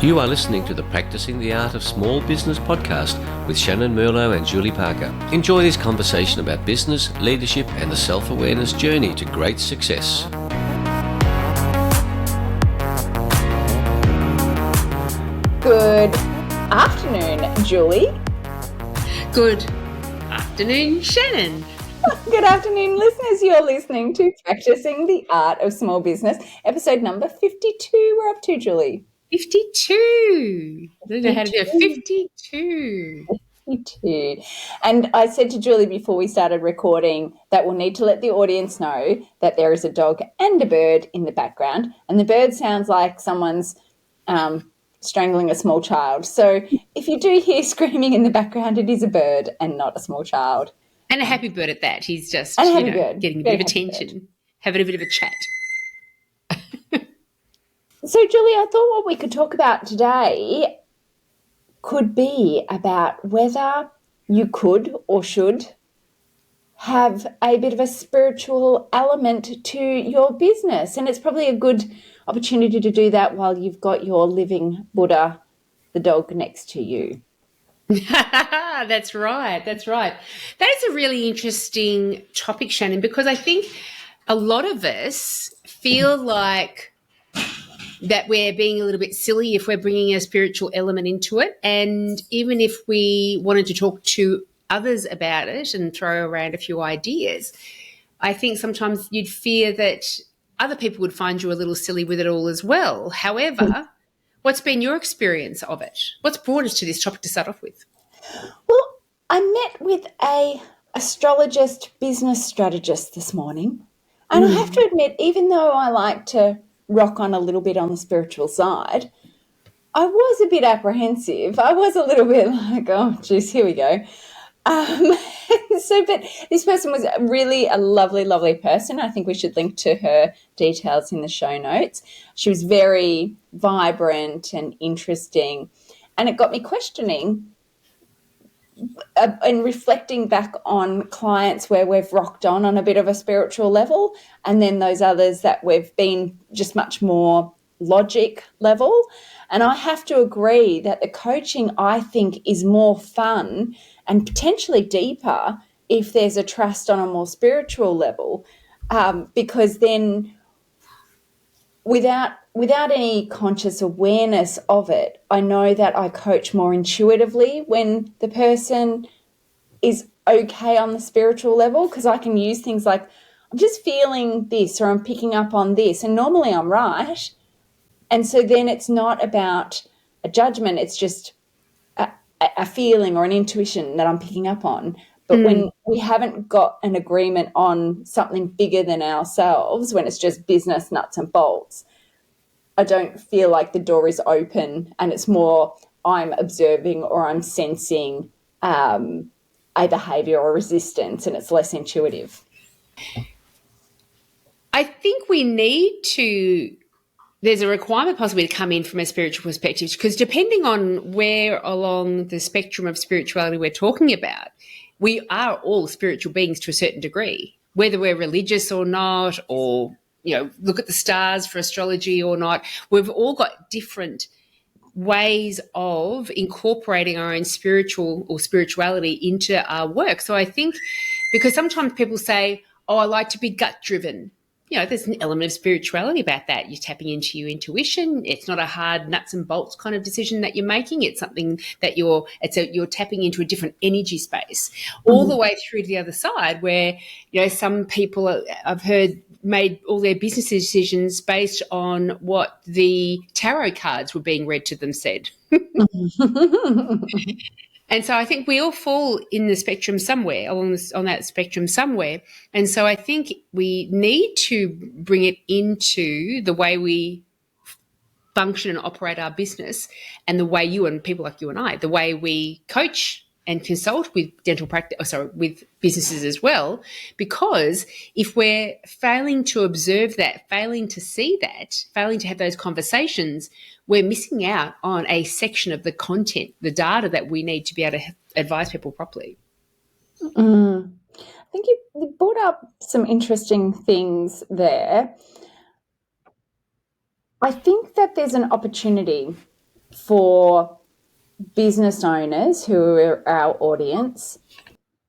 You are listening to the Practicing the Art of Small Business podcast with Shannyn Merlo and Julie Parker. Enjoy this conversation about business, leadership, and the self-awareness journey to great success. Good afternoon, Julie. Good afternoon, Shannyn. Good afternoon, listeners. You're listening to Practicing the Art of Small Business, episode number 52. We're up to, Julie. 52. I don't know how to do it. 52. 52. And I said to Julie before we started recording that we'll need to let the audience know that there is a dog and a bird in the background. And the bird sounds like someone's strangling a small child. So if you do hear screaming in the background, it is a bird and not a small child. And a happy bird at that. He's just getting a bit of attention, having a bit of a chat. So, Julie, I thought what we could talk about today could be about whether you could or should have a bit of a spiritual element to your business. And it's probably a good opportunity to do that while you've got your living Buddha, the dog, next to you. That's right. That is a really interesting topic, Shannyn, because I think a lot of us feel like that we're being a little bit silly if we're bringing a spiritual element into it. And even if we wanted to talk to others about it and throw around a few ideas, I think sometimes you'd fear that other people would find you a little silly with it all as well. However, what's been your experience of it? What's brought us to this topic to start off with? Well, I met with a astrologist, business strategist this morning. And I have to admit, even though I like to rock on a little bit on the spiritual side, I was a bit apprehensive. I was a little bit like, oh, geez, here we go. But this person was really a lovely, lovely person. I think we should link to her details in the show notes. She was very vibrant and interesting, and it got me questioning and reflecting back on clients where we've rocked on a bit of a spiritual level, and then those others that we've been just much more logic level. And I have to agree that the coaching, I think, is more fun and potentially deeper if there's a trust on a more spiritual level, because then without any conscious awareness of it, I know that I coach more intuitively when the person is okay on the spiritual level, because I can use things like, I'm just feeling this, or I'm picking up on this, and normally I'm right. And so then it's not about a judgment, it's just a feeling or an intuition that I'm picking up on. But when we haven't got an agreement on something bigger than ourselves, when it's just business nuts and bolts, I don't feel like the door is open, and it's more I'm observing or I'm sensing a behaviour or resistance, and it's less intuitive. I think we need to, there's a requirement possibly to come in from a spiritual perspective, because depending on where along the spectrum of spirituality we're talking about, we are all spiritual beings to a certain degree, whether we're religious or not, or look at the stars for astrology or not. We've all got different ways of incorporating our own spiritual or spirituality into our work. So I think, because sometimes people say, oh, I like to be gut driven. There's an element of spirituality about that. You're tapping into your intuition. It's not a hard nuts and bolts kind of decision that you're making. It's something that you're tapping into a different energy space, all the way through to the other side where, some people I've heard made all their business decisions based on what the tarot cards were being read to them said. And so I think we all fall in the spectrum somewhere, on that spectrum somewhere. And so I think we need to bring it into the way we function and operate our business, and the way people like you and I, the way we coach and consult with with businesses as well. Because if we're failing to observe that, failing to see that, failing to have those conversations, we're missing out on a section of the content, the data that we need to be able to advise people properly. I think you brought up some interesting things there. I think that there's an opportunity for business owners who are our audience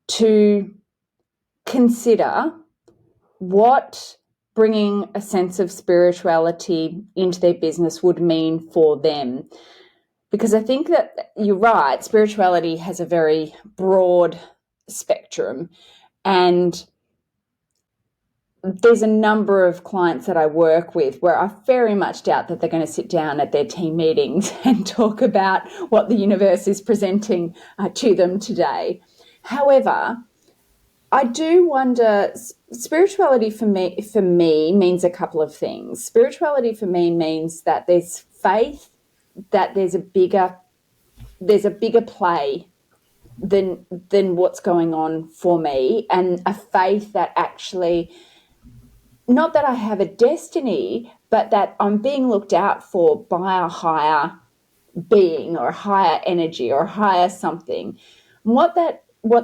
to consider what bringing a sense of spirituality into their business would mean for them. Because I think that you're right, spirituality has a very broad spectrum, and there's a number of clients that I work with where I very much doubt that they're going to sit down at their team meetings and talk about what the universe is presenting to them today. However, I do wonder, spirituality for me means a couple of things. Spirituality for me means that there's faith, that there's a bigger play than what's going on for me, and a faith that actually, not that I have a destiny, but that I'm being looked out for by a higher being or a higher energy or a higher something. And what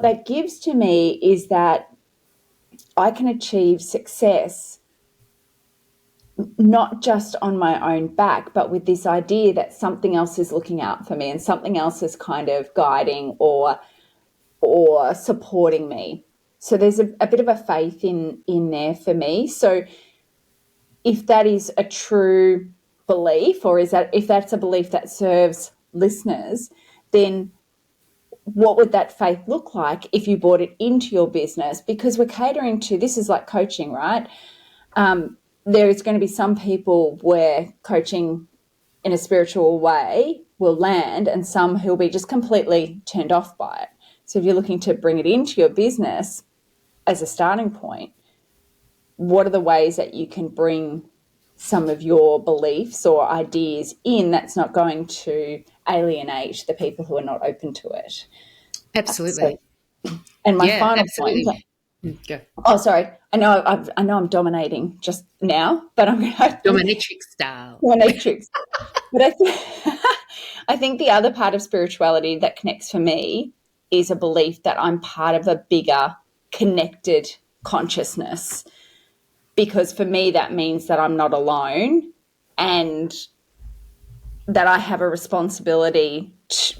that gives to me is that I can achieve success not just on my own back, but with this idea that something else is looking out for me and something else is kind of guiding or supporting me. So there's a bit of a faith in there for me. So if that is a true belief, or if that's a belief that serves listeners, then what would that faith look like if you brought it into your business? Because we're catering to, this is like coaching, right? There is going to be some people where coaching in a spiritual way will land, and some who'll be just completely turned off by it. So if you're looking to bring it into your business as a starting point, what are the ways that you can bring some of your beliefs or ideas in that's not going to alienate the people who are not open to it? Absolutely. And my final absolutely. point. Go. Oh, sorry. I know I'm dominating just now, but I'm going to Dominatrix style. Dominatrix. But I think the other part of spirituality that connects for me is a belief that I'm part of a bigger connected consciousness. Because for me, that means that I'm not alone, and that I have a responsibility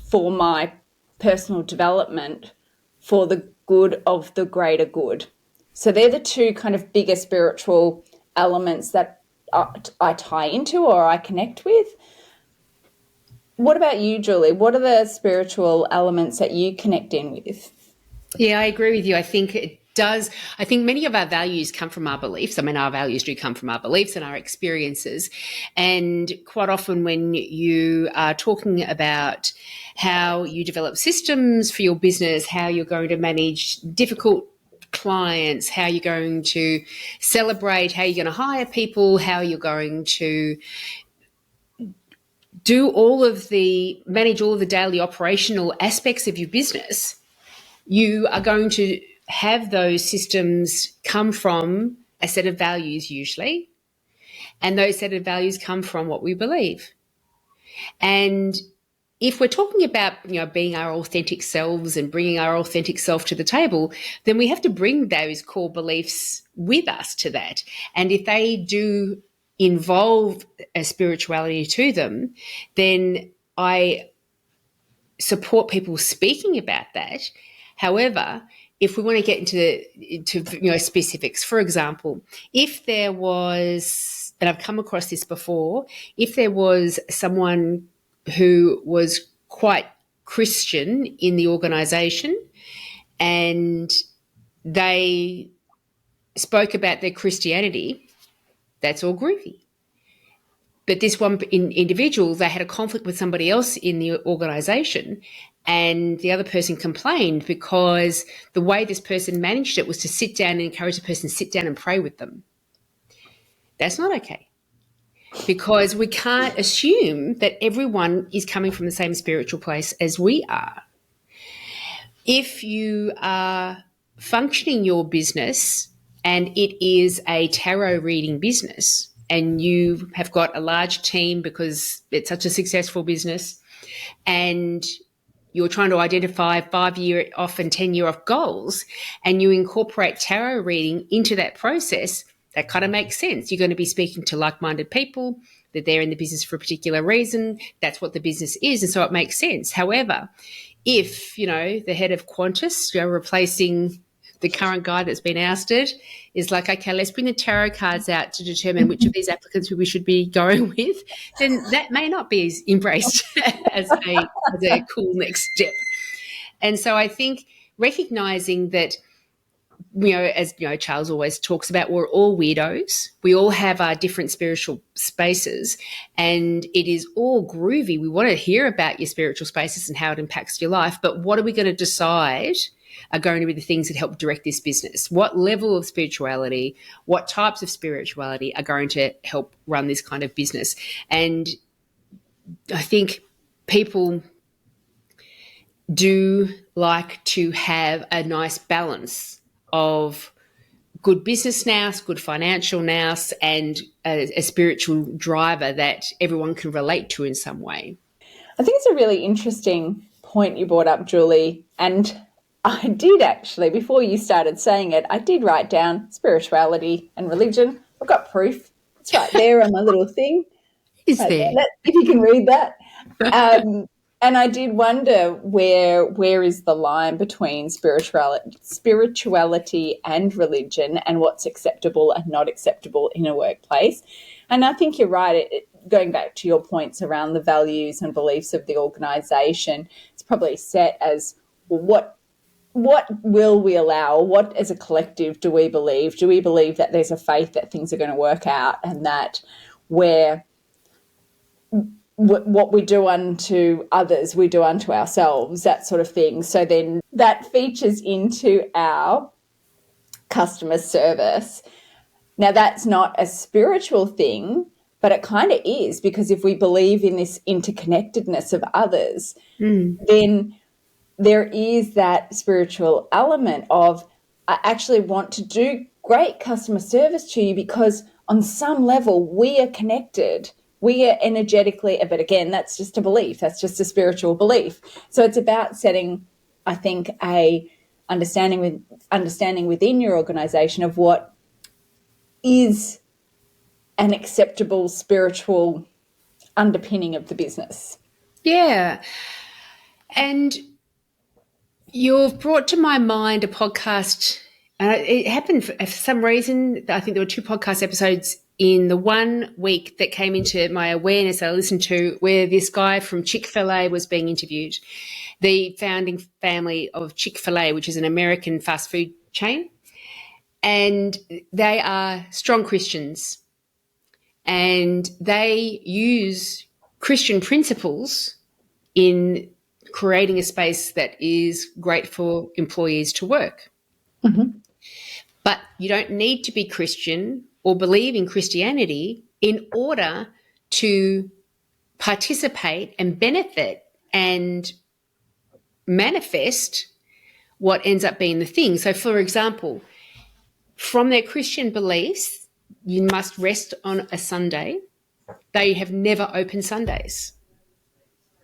for my personal development for the good of the greater good. So they're the two kind of bigger spiritual elements that I tie into or I connect with. What about you, Julie? What are the spiritual elements that you connect in with? Yeah, I agree with you. I think it does. I think many of our values come from our beliefs. I mean, our values do come from our beliefs and our experiences. And quite often when you are talking about how you develop systems for your business, how you're going to manage difficult clients, how you're going to celebrate, how you're going to hire people, how you're going to manage all of the daily operational aspects of your business, you are going to have those systems come from a set of values usually, and those set of values come from what we believe. And if we're talking about, being our authentic selves and bringing our authentic self to the table, then we have to bring those core beliefs with us to that. And if they do involve a spirituality to them, then I support people speaking about that. However, if we want to get into specifics, for example, if there was, and I've come across this before, if there was someone who was quite Christian in the organisation and they spoke about their Christianity, that's all groovy. But this one individual, they had a conflict with somebody else in the organisation, and the other person complained because the way this person managed it was to sit down and encourage the person to sit down and pray with them. That's not okay, because we can't assume that everyone is coming from the same spiritual place as we are. If you are functioning your business and it is a tarot reading business, and you have got a large team because it's such a successful business, and you're trying to identify 5-year off and 10-year off goals, and you incorporate tarot reading into that process, that kind of makes sense. You're going to be speaking to like-minded people They're there in the business for a particular reason. That's what the business is. And so it makes sense. However, if, the head of Qantas, replacing the current guy that's been ousted, is like, okay, let's bring the tarot cards out to determine which of these applicants we should be going with, then that may not be embraced as a cool next step. And so I think recognizing that, as Charles always talks about, we're all weirdos. We all have our different spiritual spaces, and it is all groovy. We want to hear about your spiritual spaces and how it impacts your life, but what are we going to decide are going to be the things that help direct this business? What level of spirituality, what types of spirituality are going to help run this kind of business? And I think people do like to have a nice balance of good business nous, good financial nous, and a spiritual driver that everyone can relate to in some way. I think it's a really interesting point you brought up, Julie. And I did actually, before you started saying it, I did write down spirituality and religion. I've got proof. It's right there on my little thing. Is there? If you can read that. And I did wonder where is the line between spirituality and religion, and what's acceptable and not acceptable in a workplace. And I think you're right. Going back to your points around the values and beliefs of the organisation, it's probably set as, well, what will we allow? What as a collective do we believe? Do we believe that there's a faith that things are going to work out, and that what we do unto others, we do unto ourselves, that sort of thing. So then that features into our customer service. Now, that's not a spiritual thing, but it kind of is, because if we believe in this interconnectedness of others, then there is that spiritual element of, I actually want to do great customer service to you because on some level we are connected. We are energetically, but again, that's just a belief. That's just a spiritual belief. So it's about setting, I think, a understanding within your organisation of what is an acceptable spiritual underpinning of the business. Yeah. And you've brought to my mind a podcast. It happened for some reason. I think there were 2 podcast episodes in the 1 week that came into my awareness that I listened to, where this guy from Chick-fil-A was being interviewed, the founding family of Chick-fil-A, which is an American fast food chain. And they are strong Christians, and they use Christian principles in creating a space that is great for employees to work. Mm-hmm. But you don't need to be Christian or believe in Christianity in order to participate and benefit and manifest what ends up being the thing. So, for example, from their Christian beliefs, you must rest on a Sunday. They have never opened Sundays.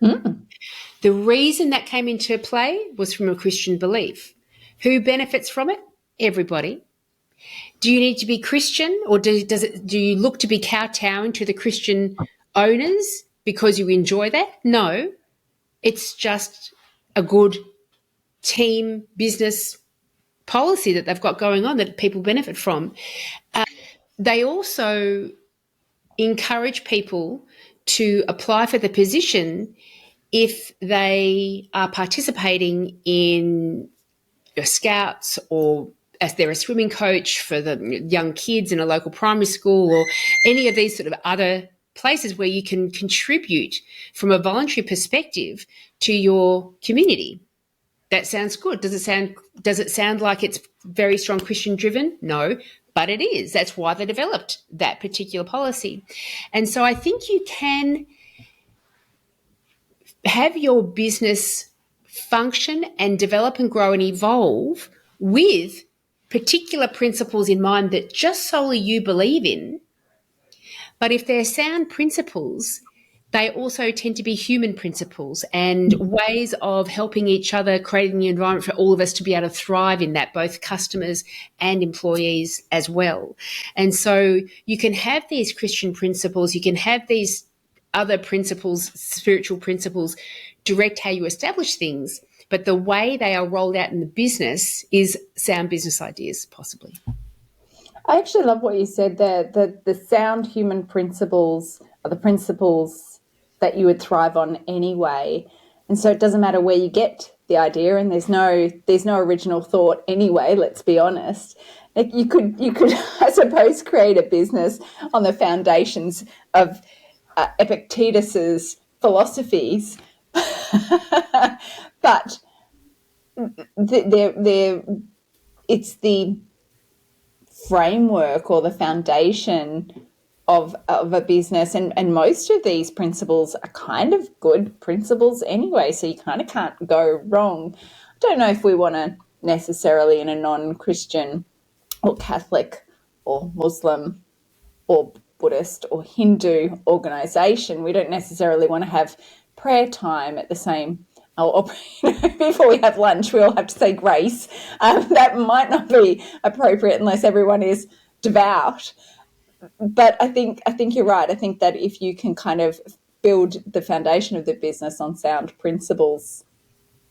The reason that came into play was from a Christian belief. Who benefits from it? Everybody. Do you need to be Christian, or do you look to be kowtowing to the Christian owners because you enjoy that? No, it's just a good team business policy that they've got going on that people benefit from. They also encourage people to apply for the position if they are participating in scouts, or as they're a swimming coach for the young kids in a local primary school, or any of these sort of other places where you can contribute from a voluntary perspective to your community. That sounds good. Does it sound like it's very strong Christian driven? No, but it is. That's why they developed that particular policy. And so I think you can have your business function and develop and grow and evolve with particular principles in mind that just solely you believe in. But if they're sound principles they also tend to be human principles and ways of helping each other, creating the environment for all of us to be able to thrive in that, both customers and employees as well. And so you can have these Christian principles, you can have these other principles, spiritual principles, direct how you establish things, but the way they are rolled out in the business is sound business ideas, possibly. I actually love what you said there. The sound human principles are the principles that you would thrive on anyway. And so it doesn't matter where you get the idea, and there's no original thought anyway, let's be honest. Like you could I suppose create a business on the foundations of Epictetus's philosophies. But it's the framework or the foundation of a business, and most of these principles are kind of good principles anyway, so you kind of can't go wrong. I don't know if we want to necessarily, in a non-Christian or Catholic or Muslim or Buddhist or Hindu organisation, we don't necessarily want to have prayer time at the same, or before we have lunch, we all have to say grace. That might not be appropriate unless everyone is devout. But I think you're right. I think that if you can kind of build the foundation of the business on sound principles,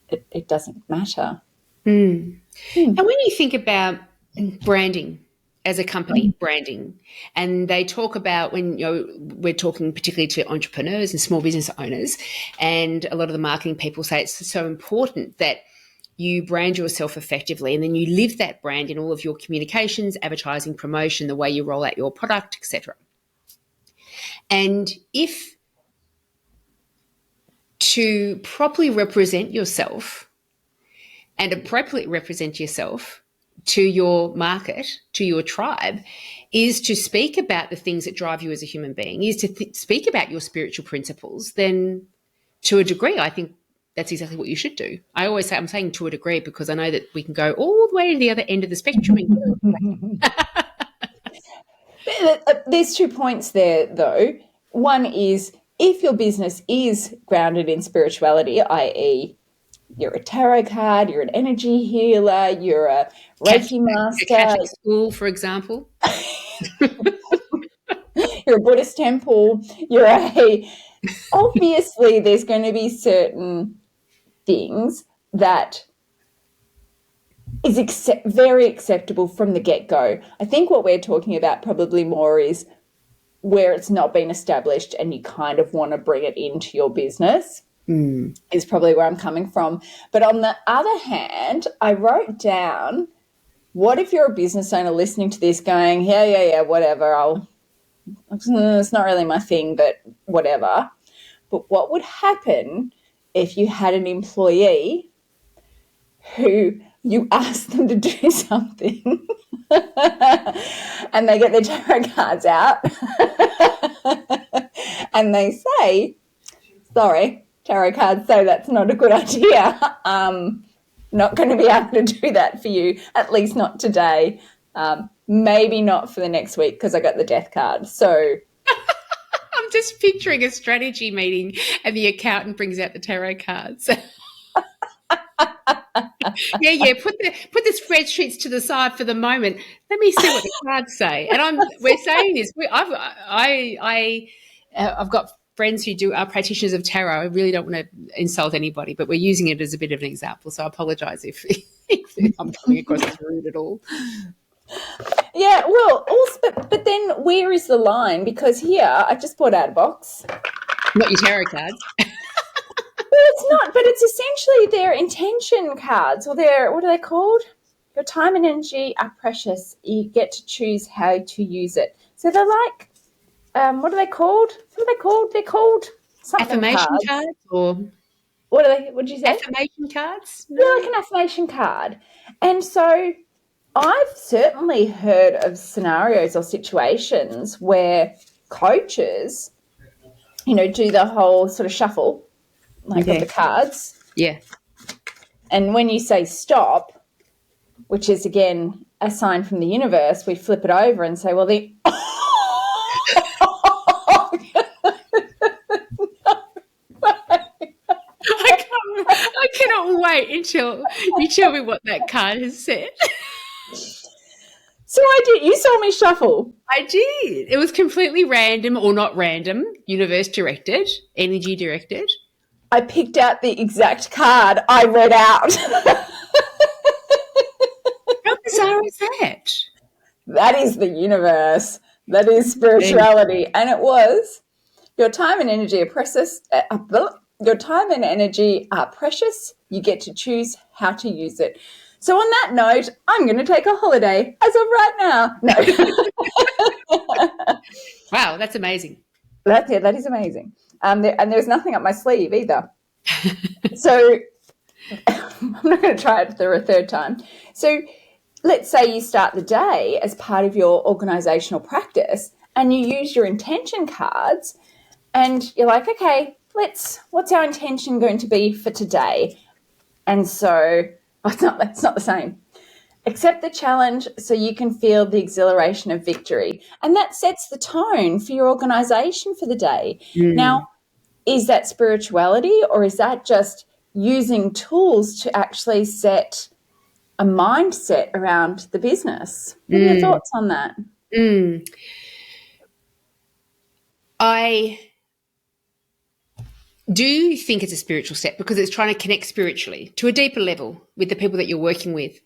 it doesn't matter. And when you think about branding as a company, branding, and they talk about when we're talking particularly to entrepreneurs and small business owners, and a lot of the marketing people say it's so important that you brand yourself effectively and then you live that brand in all of your communications, advertising, promotion, the way you roll out your product, etc. And if to properly represent yourself and appropriately represent yourself to your market, to your tribe, is to speak about the things that drive you as a human being, is to speak about your spiritual principles, then to a degree, I think that's exactly what you should do. I always say, I'm saying to a degree because I know that we can go all the way to the other end of the spectrum. There's 2 points there, though. One is if your business is grounded in spirituality, i.e., you're a tarot card, you're an energy healer, you're a Reiki master. A Catholic school, for example. You're a Buddhist temple. Obviously, there's going to be certain things that is very acceptable from the get-go. I think what we're talking about probably more is where it's not been established and you kind of want to bring it into your business. Is probably where I'm coming from. But on the other hand, I wrote down, what if you're a business owner listening to this going, yeah, whatever, it's not really my thing, but whatever. But what would happen if you had an employee who you ask them to do something and they get their tarot cards out and they say, sorry, tarot cards say that's not a good idea. Not going to be able to do that for you, at least not today. Maybe not for the next week because I got the death card. So I'm just picturing a strategy meeting and the accountant brings out the tarot cards. Yeah. Put the spreadsheets to the side for the moment. Let me see what the cards say. And we're saying this. I've got friends who are practitioners of tarot. I really don't want to insult anybody, but we're using it as a bit of an example. So I apologise if I'm coming across as rude at all. Yeah, well, also, but then where is the line? Because here I just brought out a box. Not your tarot cards. Well, it's not, but it's essentially their intention cards, or what are they called? Your time and energy are precious. You get to choose how to use it. So they're like, what are they called? They're called something affirmation cards or what are they? What did you say? Affirmation cards? No. Yeah, like an affirmation card. And so I've certainly heard of scenarios or situations where coaches, do the whole sort of shuffle, like of the cards. Yeah. And when you say stop, which is, again, a sign from the universe, we flip it over and say, well, cannot wait until you tell me what that card has said. So I did. You saw me shuffle. I did. It was completely random, or not random, universe directed, energy directed. I picked out the exact card I read out. How bizarre is that? That is the universe. That is spirituality. And it was, your time and energy are precious. Your time and energy are precious. You get to choose how to use it. So on that note, I'm going to take a holiday as of right now. No. Wow, that's amazing. That is amazing. And there's nothing up my sleeve either. So I'm not going to try it for a third time. So let's say you start the day as part of your organizational practice and you use your intention cards and you're like, okay, what's our intention going to be for today? And so it's not the same. Accept the challenge so you can feel the exhilaration of victory. And that sets the tone for your organization for the day. Now, is that spirituality, or is that just using tools to actually set a mindset around the business? What are your thoughts on that? I do think it's a spiritual step because it's trying to connect spiritually to a deeper level with the people that you're working with.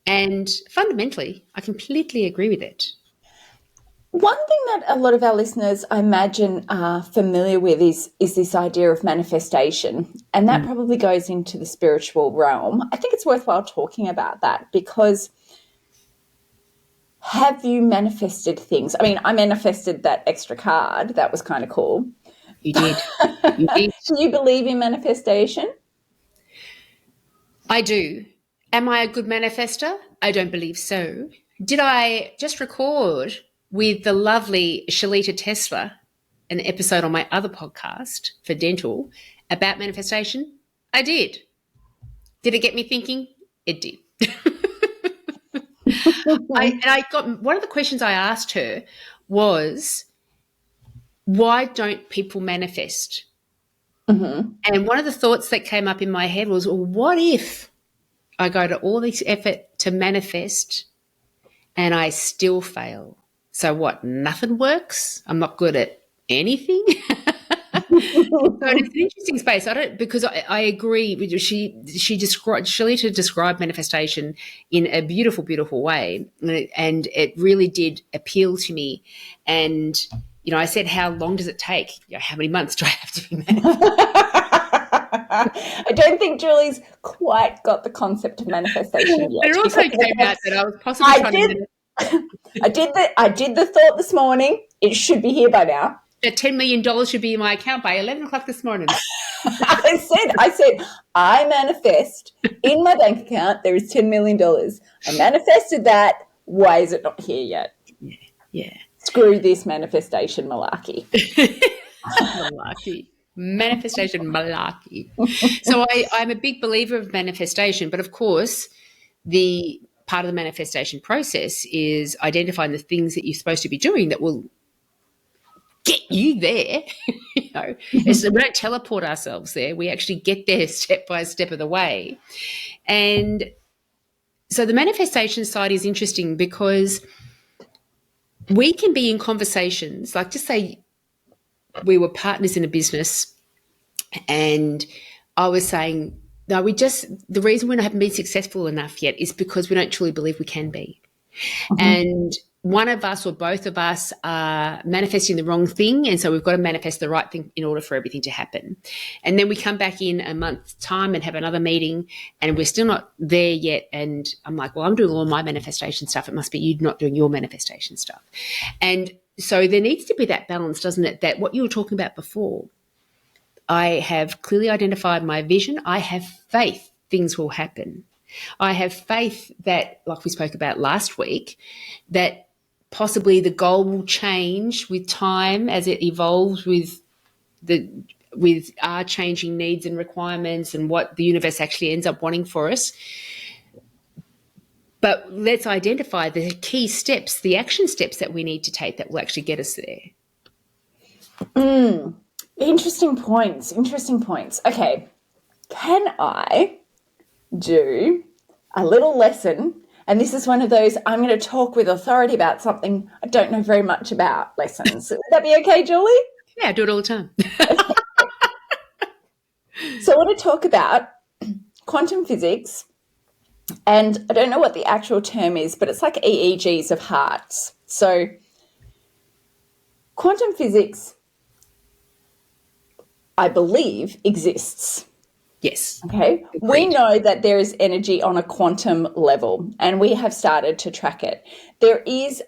And fundamentally, I completely agree with it. One thing that a lot of our listeners, I imagine, are familiar with is this idea of manifestation. And that probably goes into the spiritual realm. I think it's worthwhile talking about that because have you manifested things? I mean, I manifested that extra card. That was kind of cool. You did. You did. Do you believe in manifestation? I do. Am I a good manifester? I don't believe so. Did I just record with the lovely Shalita Tesla an episode on my other podcast for dental about manifestation? I did. Did it get me thinking? It did. I got one of the questions I asked her was, why don't people manifest? And one of the thoughts that came up in my head was, well, what if I go to all this effort to manifest and I still fail? So what, nothing works? I'm not good at anything? So it's an interesting space. Because I agree with you. Shalita described manifestation in a beautiful, beautiful way, and it really did appeal to me. And I said, how long does it take? How many months do I have to be manifesting? I don't think Julie's quite got the concept of manifestation yet. It also came out that I was possibly trying to. I did the thought this morning. It should be here by now. That $10 million should be in my account by 11 o'clock this morning. I said, I manifest in my bank account there is $10 million. I manifested that. Why is it not here yet? Yeah. Screw this manifestation malarkey. Malarkey. Manifestation malarkey. So I'm a big believer of manifestation, but of course the part of the manifestation process is identifying the things that you're supposed to be doing that will get you there. We don't teleport ourselves there. We actually get there step by step of the way. And so the manifestation side is interesting because we can be in conversations, like just say we were partners in a business and I was saying, no, the reason we haven't been successful enough yet is because we don't truly believe we can be. And one of us or both of us are manifesting the wrong thing, and so we've got to manifest the right thing in order for everything to happen. And then we come back in a month's time and have another meeting and we're still not there yet. And I'm like, well, I'm doing all my manifestation stuff. It must be you not doing your manifestation stuff. And so there needs to be that balance, doesn't it, that what you were talking about before. I have clearly identified my vision. I have faith things will happen. I have faith that, like we spoke about last week, that possibly the goal will change with time as it evolves with our changing needs and requirements and what the universe actually ends up wanting for us. But let's identify the key steps, the action steps that we need to take that will actually get us there. Interesting points. Okay. can I do a little lesson? And this is one of those, I'm going to talk with authority about something I don't know very much about lessons. Would that be okay, Julie? Yeah, I do it all the time. So I want to talk about quantum physics, and I don't know what the actual term is, but it's like EEGs of hearts. So quantum physics, I believe, exists. Yes. Okay. We know that there is energy on a quantum level, and we have started to track it. There is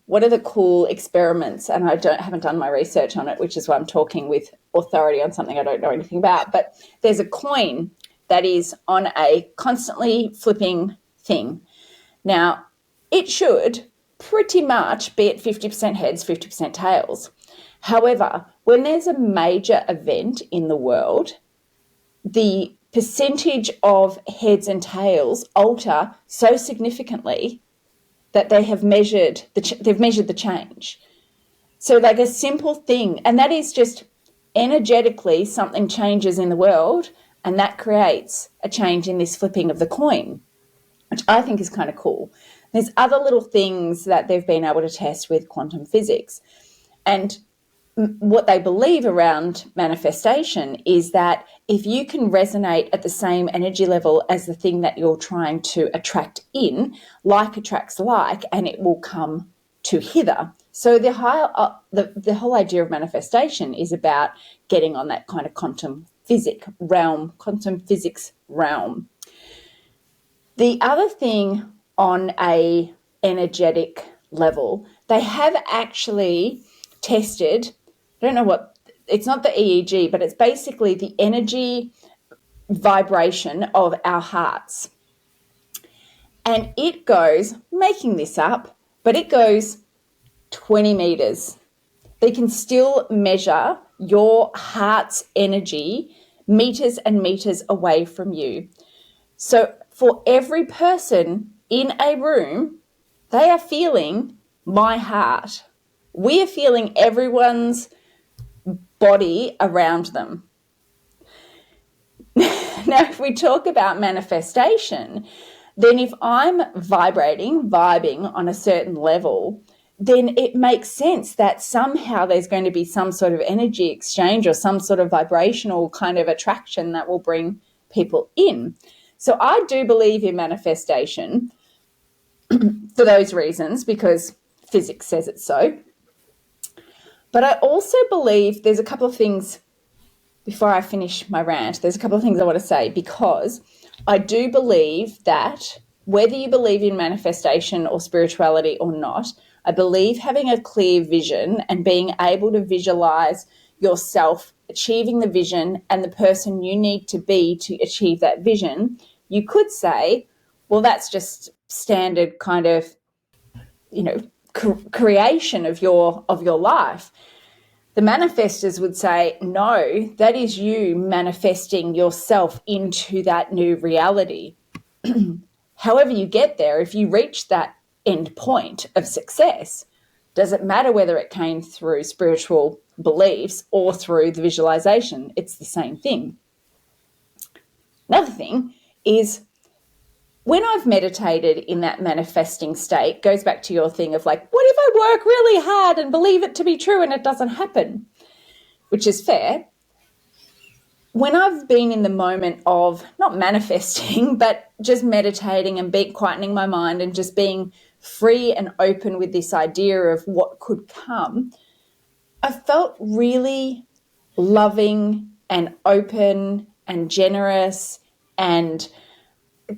what are the cool experiments? And I haven't done my research on it, which is why I'm talking with authority on something I don't know anything about. But there's a coin that is on a constantly flipping thing. Now, it should pretty much be at 50% heads, 50% tails. However, when there's a major event in the world, the percentage of heads and tails alter so significantly that they have measured the change. So like a simple thing, and that is just energetically something changes in the world, and that creates a change in this flipping of the coin, which I think is kind of cool. There's other little things that they've been able to test with quantum physics. And what they believe around manifestation is that if you can resonate at the same energy level as the thing that you're trying to attract in, like attracts like, and it will come to hither. So the whole idea of manifestation is about getting on that kind of quantum physics realm. The other thing on a energetic level, they have actually tested, I don't know what, it's not the EEG, but it's basically the energy vibration of our hearts. And it goes, making this up, but it goes 20 meters. They can still measure your heart's energy meters and meters away from you. So for every person in a room, they are feeling my heart. We are feeling everyone's body around them. Now, if we talk about manifestation, then if I'm vibing on a certain level, then it makes sense that somehow there's going to be some sort of energy exchange or some sort of vibrational kind of attraction that will bring people in. So I do believe in manifestation for those reasons, because physics says it so. But I also believe there's a couple of things before I finish my rant. There's a couple of things I want to say, because I do believe that whether you believe in manifestation or spirituality or not, I believe having a clear vision and being able to visualize yourself achieving the vision and the person you need to be to achieve that vision, you could say, well, that's just standard kind of, creation of your life. The manifestors would say, no, that is you manifesting yourself into that new reality. However you get there, if you reach that end point of success, does it matter whether it came through spiritual beliefs or through the visualization? It's the same thing. Another thing is, when I've meditated in that manifesting state, goes back to your thing of like, what if I work really hard and believe it to be true and it doesn't happen? Which is fair. When I've been in the moment of not manifesting, but just meditating and quietening my mind and just being free and open with this idea of what could come, I felt really loving and open and generous and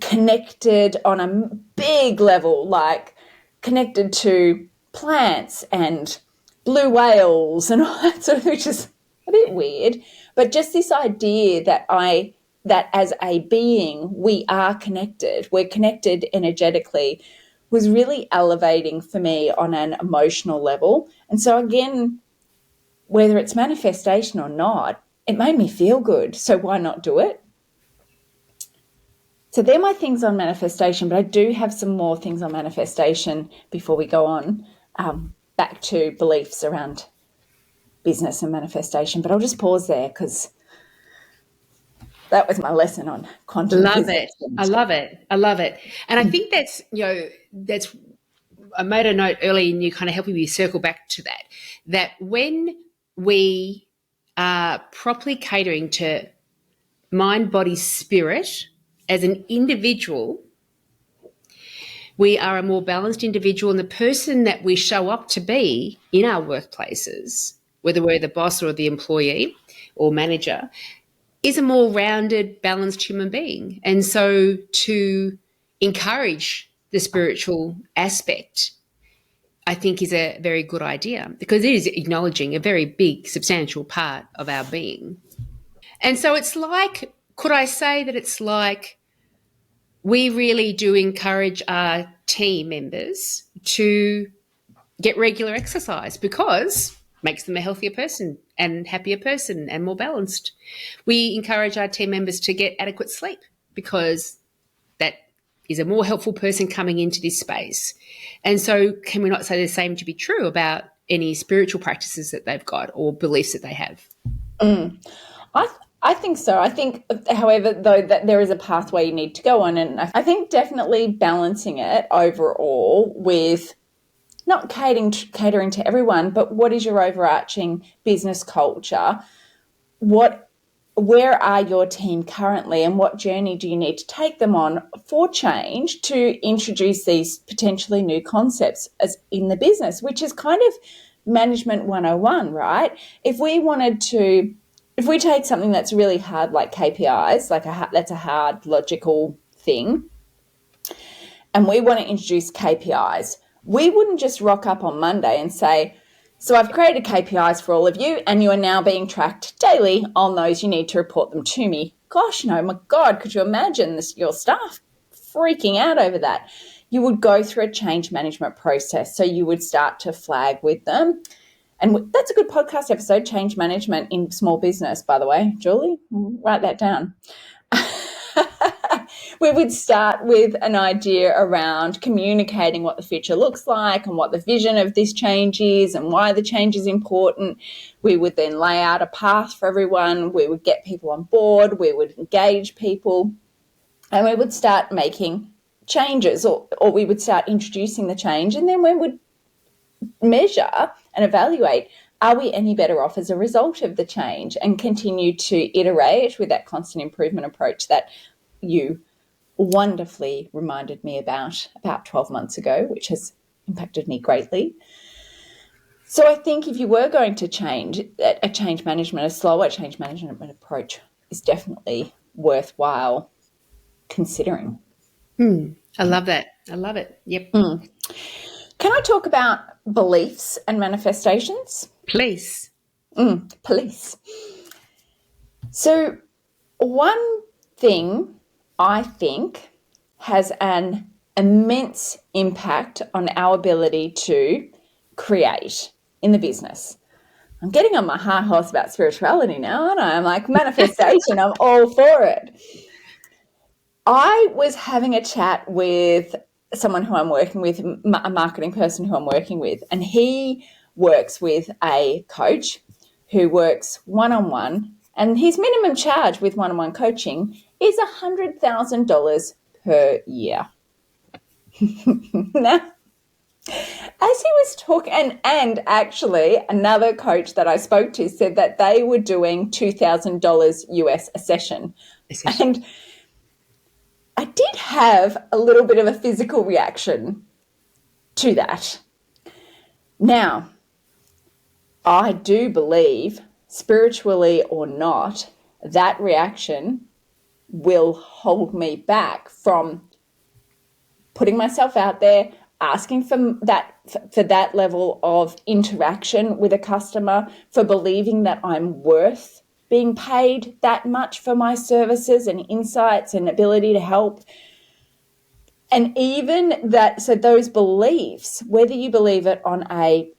connected on a big level, like connected to plants and blue whales and all that sort of, which is a bit weird, but just this idea that as a being, we are connected, we're connected energetically, was really elevating for me on an emotional level. And so again, whether it's manifestation or not, it made me feel good. So why not do it? So they're my things on manifestation, but I do have some more things on manifestation before we go on back to beliefs around business and manifestation. But I'll just pause there because that was my lesson on quantum Love physics. it. I love it. I love it. And I think that's, I made a note early and you kind of helping me circle back to that when we are properly catering to mind, body, spirit as an individual, we are a more balanced individual, and the person that we show up to be in our workplaces, whether we're the boss or the employee or manager, is a more rounded, balanced human being. And so to encourage the spiritual aspect, I think is a very good idea, because it is acknowledging a very big, substantial part of our being. And so it's like, could I say that it's like we really do encourage our team members to get regular exercise, because it makes them a healthier person and happier person and more balanced. We encourage our team members to get adequate sleep, because that is a more helpful person coming into this space. And so can we not say the same to be true about any spiritual practices that they've got or beliefs that they have? I think so. I think, however, though, that there is a pathway you need to go on. And I think definitely balancing it overall with not catering to everyone, but what is your overarching business culture? Where are your team currently, and what journey do you need to take them on for change to introduce these potentially new concepts as in the business, which is kind of management 101, right? If we take something that's really hard, like KPIs, that's a hard logical thing, and we want to introduce KPIs, we wouldn't just rock up on Monday and say, so I've created KPIs for all of you, and you are now being tracked daily on those. You need to report them to me. Gosh, no, my God, could you imagine your staff freaking out over that? You would go through a change management process. So you would start to flag with them. And that's a good podcast episode, change management in small business, by the way. Julie, write that down. We would start with an idea around communicating what the future looks like and what the vision of this change is and why the change is important. We would then lay out a path for everyone. We would get people on board. We would engage people, and we would start making changes, or we would start introducing the change, and then we would measure and evaluate, are we any better off as a result of the change, and continue to iterate with that constant improvement approach that you wonderfully reminded me about 12 months ago, which has impacted me greatly. So I think if you were going to change, a change management, a slower change management approach is definitely worthwhile considering. I love that. I love it. Yep. Can I talk about beliefs and manifestations? Please. Police. So one thing I think has an immense impact on our ability to create in the business. I'm getting on my high horse about spirituality now, aren't I? I'm like, manifestation, I'm all for it. I was having a chat with someone who I'm working with, a marketing person who I'm working with, and he works with a coach who works one-on-one, and his minimum charge with one-on-one coaching is $100,000 per year. Now, as he was talking, and actually another coach that I spoke to said that they were doing $2,000 US a session. And I did have a little bit of a physical reaction to that. Now, I do believe, spiritually or not, that reaction will hold me back from putting myself out there, asking for that level of interaction with a customer, for believing that I'm worth being paid that much for my services and insights and ability to help. And even that, so those beliefs, whether you believe it on a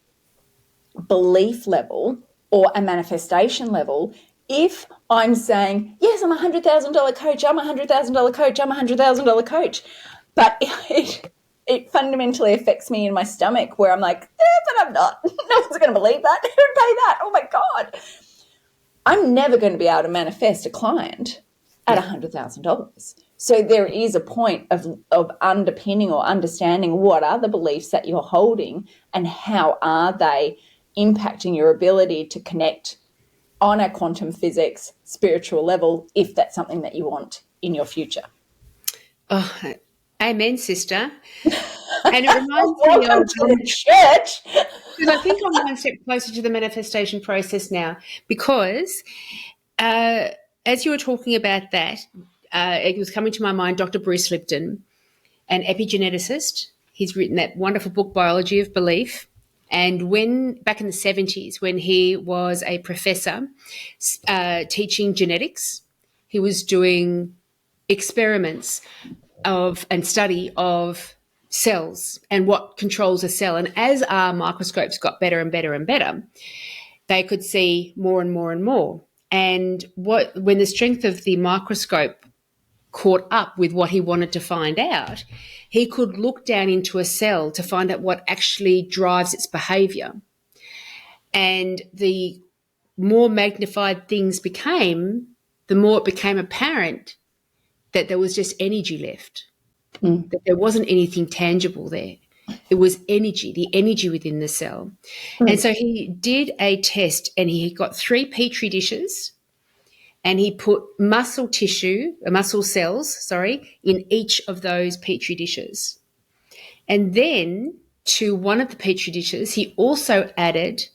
belief level or a manifestation level, if I'm saying, yes, I'm a $100,000 coach, I'm a $100,000 coach, I'm a $100,000 coach, but it fundamentally affects me in my stomach, where I'm like, but I'm not. No one's going to believe that. Who would pay that? Oh my God. I'm never going to be able to manifest a client at Yeah. $100,000. So there is a point of underpinning or understanding what are the beliefs that you're holding and how are they impacting your ability to connect on a quantum physics spiritual level, if that's something that you want in your future. Oh, amen, sister. And it reminds me Welcome of, to the church. because I think I'm one step closer to the manifestation process now, because as you were talking about that, it was coming to my mind Dr. Bruce Lipton, an epigeneticist. He's written that wonderful book, Biology of Belief. And when back in the 70s, when he was a professor teaching genetics, he was doing experiments of and study of cells and what controls a cell. And as our microscopes got better and better and better, they could see more and more and more. And when the strength of the microscope caught up with what he wanted to find out, he could look down into a cell to find out what actually drives its behavior. And the more magnified things became, the more it became apparent that there was just energy left, that there wasn't anything tangible there. It was energy, the energy within the cell. And so he did a test, and he got 3 petri dishes, and he put muscle cells, in each of those petri dishes. And then to one of the petri dishes, he also added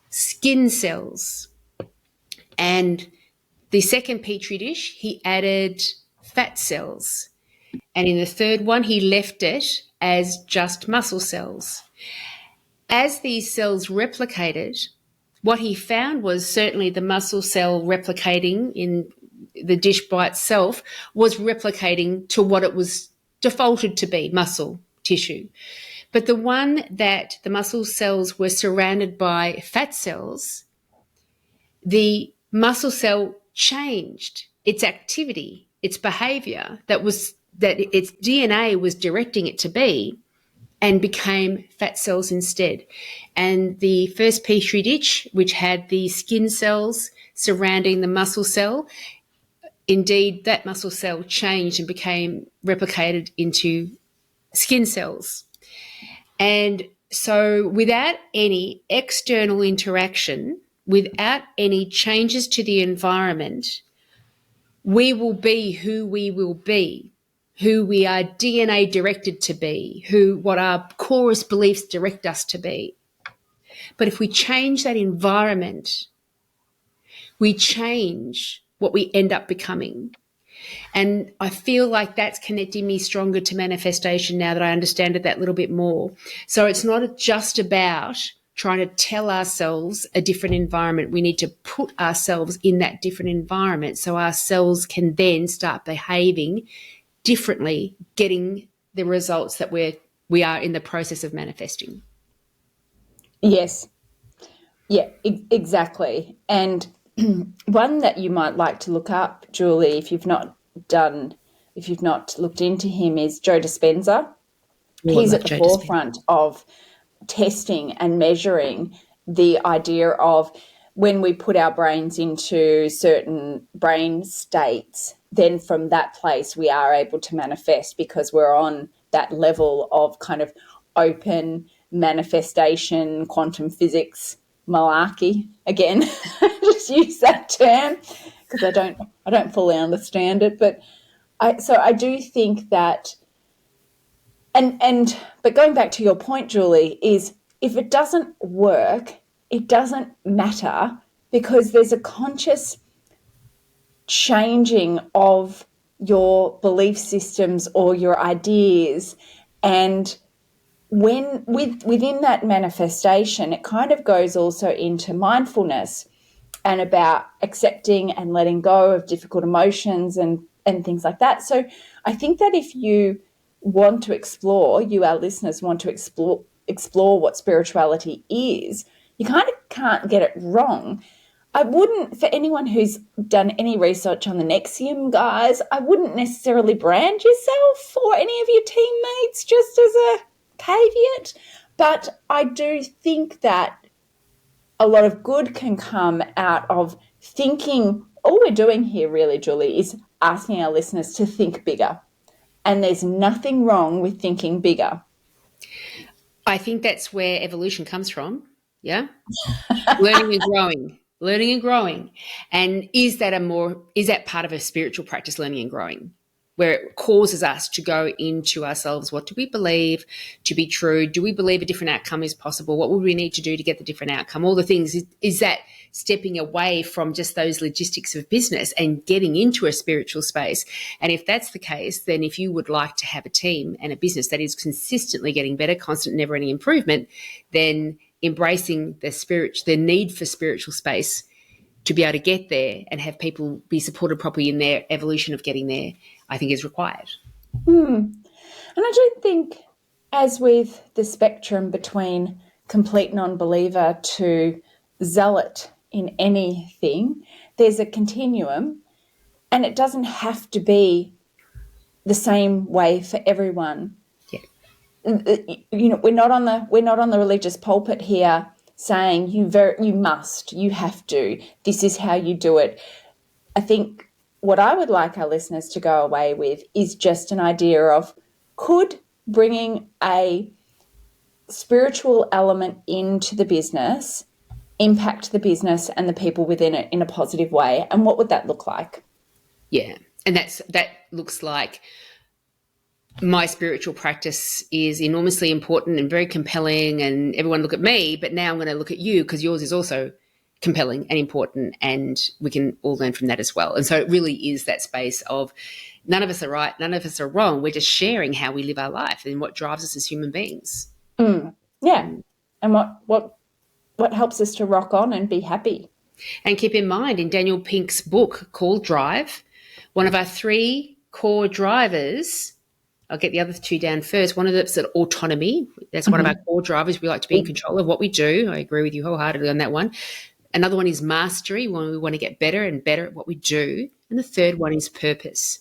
skin cells. And the second petri dish, he added fat cells. And in the third one, he left it as just muscle cells. As these cells replicated, what he found was certainly the muscle cell replicating in the dish by itself was replicating to what it was defaulted to be, muscle tissue. But the one that the muscle cells were surrounded by fat cells, the muscle cell changed its activity, its behavior that its DNA was directing it to be, and became fat cells instead. And the first petri dish, which had the skin cells surrounding the muscle cell, indeed that muscle cell changed and became replicated into skin cells. And so without any external interaction, without any changes to the environment, we will be who we will be, who we are DNA directed to be, what our chorus beliefs direct us to be. But if we change that environment, we change what we end up becoming. And I feel like that's connecting me stronger to manifestation now that I understand it that little bit more. So it's not just about trying to tell ourselves a different environment. We need to put ourselves in that different environment so our cells can then start behaving differently, getting the results that we are in the process of manifesting. Yes. Yeah, exactly. And one that you might like to look up, Julie, if you've not looked into him, is Joe Dispenza. He's at the forefront of testing and measuring the idea of when we put our brains into certain brain states, then from that place we are able to manifest, because we're on that level of kind of open manifestation, quantum physics malarkey again. Just use that term because I don't fully understand it, but I do think that, but going back to your point, Julie, is if it doesn't work, it doesn't matter, because there's a conscious changing of your belief systems or your ideas. And within that manifestation, it kind of goes also into mindfulness and about accepting and letting go of difficult emotions and things like that. So I think that if you want to explore, our listeners want to explore what spirituality is, you kind of can't get it wrong. I wouldn't, for anyone who's done any research on the Nexium, guys, I wouldn't necessarily brand yourself or any of your teammates, just as a caveat. But I do think that a lot of good can come out of thinking all we're doing here really, Julie, is asking our listeners to think bigger. And there's nothing wrong with thinking bigger. I think that's where evolution comes from. Yeah. Learning and growing. Learning and growing. And is that part of a spiritual practice, learning and growing, where it causes us to go into ourselves? What do we believe to be true? Do we believe a different outcome is possible? What would we need to do to get the different outcome? All the things. Is that stepping away from just those logistics of business and getting into a spiritual space? And if that's the case, then if you would like to have a team and a business that is consistently getting better, constant, never-ending improvement, then embracing the need for spiritual space to be able to get there and have people be supported properly in their evolution of getting there, I think is required. And I do think, as with the spectrum between complete non-believer to zealot in anything, there's a continuum, and it doesn't have to be the same way for everyone. We're not on the religious pulpit here saying you have to, this is how you do it. I think what I would like our listeners to go away with is just an idea of, could bringing a spiritual element into the business impact the business and the people within it in a positive way, and what would that look like? Yeah, and that looks like, my spiritual practice is enormously important and very compelling, and everyone look at me, but now I'm going to look at you because yours is also compelling and important, and we can all learn from that as well. And so it really is that space of none of us are right, none of us are wrong. We're just sharing how we live our life and what drives us as human beings. Yeah, and what helps us to rock on and be happy. And keep in mind, in Daniel Pink's book called Drive, one of our 3 core drivers, I'll get the other 2 down first. One of them is autonomy. That's one of our core drivers. We like to be in control of what we do. I agree with you wholeheartedly on that one. Another one is mastery, when we want to get better and better at what we do. And the third one is purpose,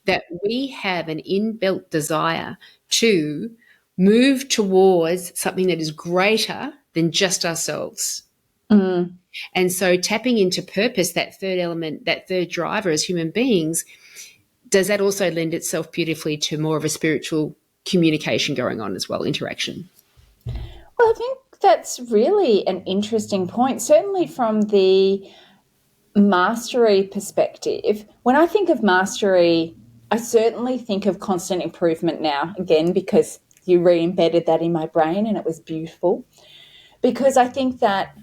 that we have an inbuilt desire to move towards something that is greater than just ourselves. And so tapping into purpose, that third element, that third driver as human beings, does that also lend itself beautifully to more of a spiritual communication going on as well, interaction? Well, I think that's really an interesting point, certainly from the mastery perspective. When I think of mastery, I certainly think of constant improvement now, again, because you re-embedded that in my brain and it was beautiful. Because I think that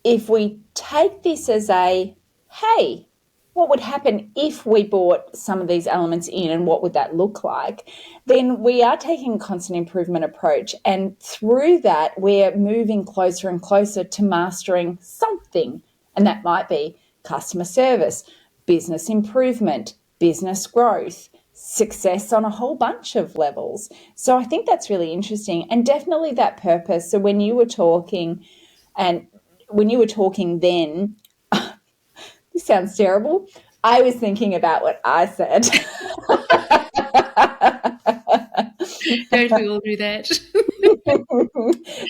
if we take this as hey, what would happen if we brought some of these elements in and what would that look like, then we are taking a constant improvement approach. And through that, we're moving closer and closer to mastering something. And that might be customer service, business improvement, business growth, success on a whole bunch of levels. So I think that's really interesting, and definitely that purpose. So when you were talking then, this sounds terrible, I was thinking about what I said. Don't we all do that?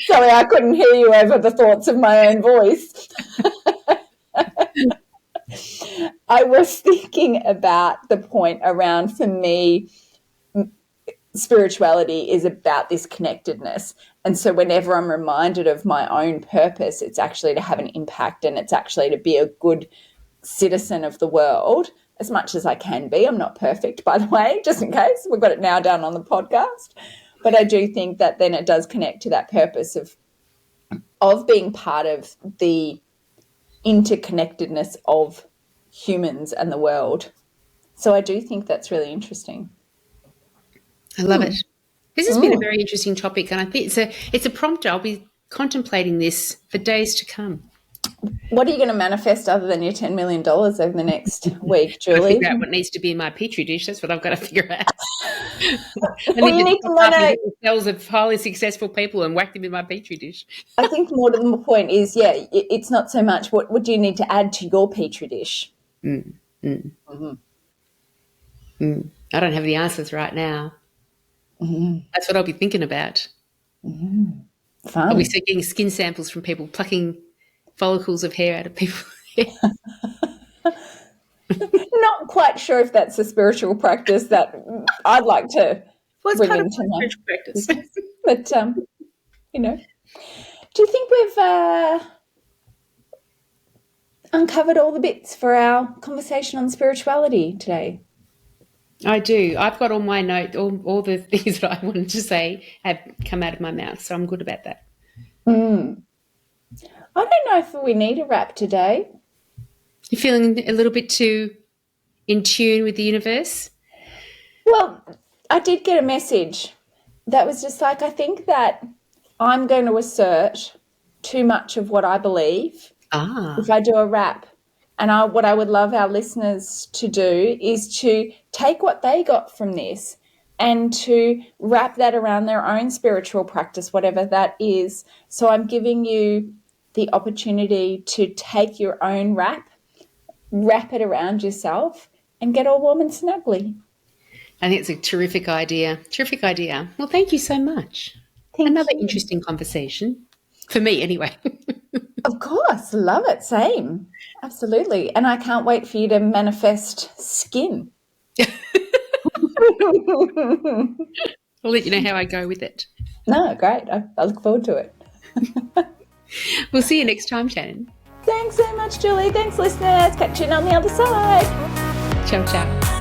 Sorry, I couldn't hear you over the thoughts of my own voice. I was thinking about the point around, for me, spirituality is about this connectedness. And so whenever I'm reminded of my own purpose, it's actually to have an impact, and it's actually to be a good citizen of the world as much as I can be. I'm not perfect, by the way, just in case. We've got it now down on the podcast. But I do think that then it does connect to that purpose of being part of the interconnectedness of humans and the world. So I do think that's really interesting. I love it. This has been a very interesting topic, and I think it's a prompt. I'll be contemplating this for days to come. What are you going to manifest other than your $10 million over the next week, Julie? Figure out what needs to be in my petri dish. That's what I've got to figure out. Well, you need to learn the cells of highly successful people and whack them in my petri dish. I think more to the point is, it's not so much what do you need to add to your petri dish. I don't have the answers right now. That's what I'll be thinking about. Fun. I'll be getting skin samples from people, plucking follicles of hair out of people's hair. Not quite sure if that's a spiritual practice that I'd like to Well, it's bring part of into my my spiritual practice. business. But, do you think we've uncovered all the bits for our conversation on spirituality today? I do. I've got all my notes, all the things that I wanted to say have come out of my mouth, so I'm good about that. I don't know if we need a wrap today. You're feeling a little bit too in tune with the universe? Well, I did get a message that was just like, I think that I'm going to assert too much of what I believe if I do a wrap. And what I would love our listeners to do is to take what they got from this and to wrap that around their own spiritual practice, whatever that is. So I'm giving you the opportunity to take your own wrap it around yourself and get all warm and snuggly. I think it's a terrific idea. Terrific idea. Well, thank you so much. Another interesting conversation. For me, anyway. Of course. Love it. Same. Absolutely. And I can't wait for you to manifest skin. I'll let you know how I go with it. No, great. I look forward to it. We'll see you next time, Shannyn. Thanks so much, Julie. Thanks, listeners. Catch you on the other side. Ciao, ciao.